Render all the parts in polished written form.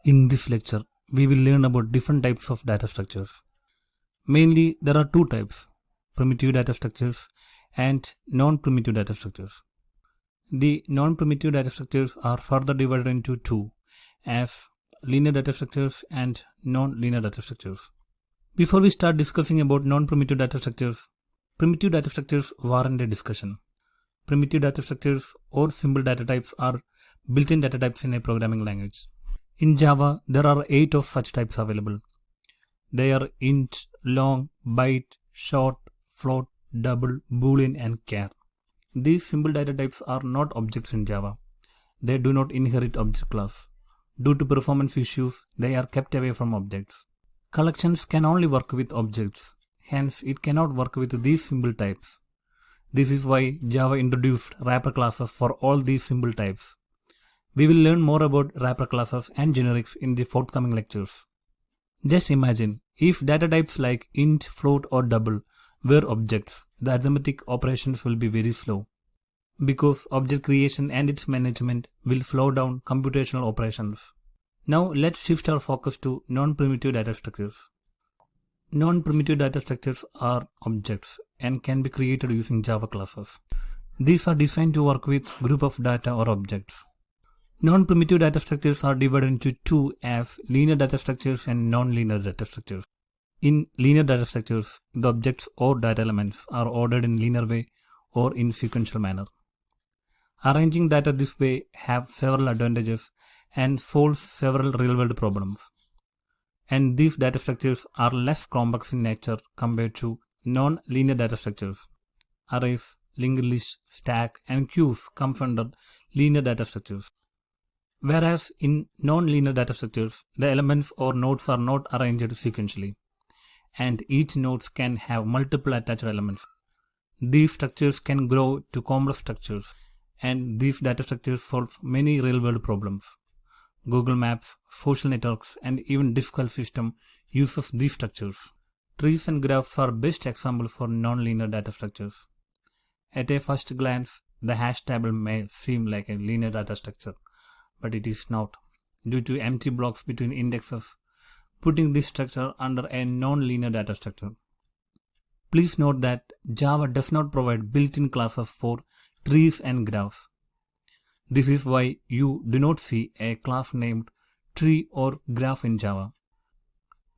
In this lecture, we will learn about different types of data structures. Mainly, there are two types, primitive data structures and non-primitive data structures. The non-primitive data structures are further divided into two, as linear data structures and non-linear data structures. Before we start discussing about non-primitive data structures, primitive data structures warrant a discussion. Primitive data structures or simple data types are built-in data types in a programming language. In Java, there are 8 of such types available. They are int, long, byte, short, float, double, boolean and char. These simple data types are not objects in Java. They do not inherit object class. Due to performance issues, they are kept away from objects. Collections can only work with objects. Hence, it cannot work with these symbol types. This is why Java introduced wrapper classes for all these symbol types. We will learn more about wrapper classes and generics in the forthcoming lectures. Just imagine, if data types like int, float or double were objects, the arithmetic operations will be very slow. Because object creation and its management will slow down computational operations. Now let's shift our focus to non-primitive data structures. Non-primitive data structures are objects and can be created using Java classes. These are designed to work with group of data or objects. Non-primitive data structures are divided into two as linear data structures and non-linear data structures. In linear data structures, the objects or data elements are ordered in linear way or in sequential manner. Arranging data this way have several advantages and solves several real-world problems. And these data structures are less complex in nature compared to non-linear data structures. Arrays, linked lists, stack, and queues come under linear data structures. Whereas in non-linear data structures, the elements or nodes are not arranged sequentially, and each node can have multiple attached elements. These structures can grow to complex structures, and these data structures solve many real-world problems. Google Maps, social networks, and even disk file system uses these structures. Trees and graphs are best examples for non-linear data structures. At a first glance, the hash table may seem like a linear data structure, but it is not, due to empty blocks between indexes, putting this structure under a non-linear data structure. Please note that Java does not provide built-in classes for trees and graphs. This is why you do not see a class named tree or graph in Java.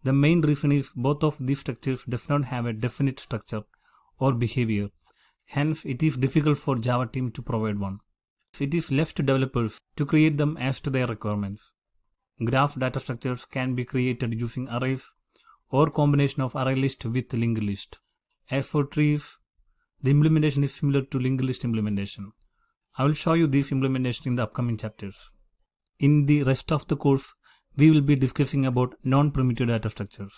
The main reason is both of these structures does not have a definite structure or behavior. Hence, it is difficult for Java team to provide one. It is left to developers to create them as to their requirements. Graph data structures can be created using arrays or combination of array list with linked list. As for trees, the implementation is similar to linked list implementation. I will show you this implementation in the upcoming chapters. In the rest of the course, we will be discussing about non-primitive data structures.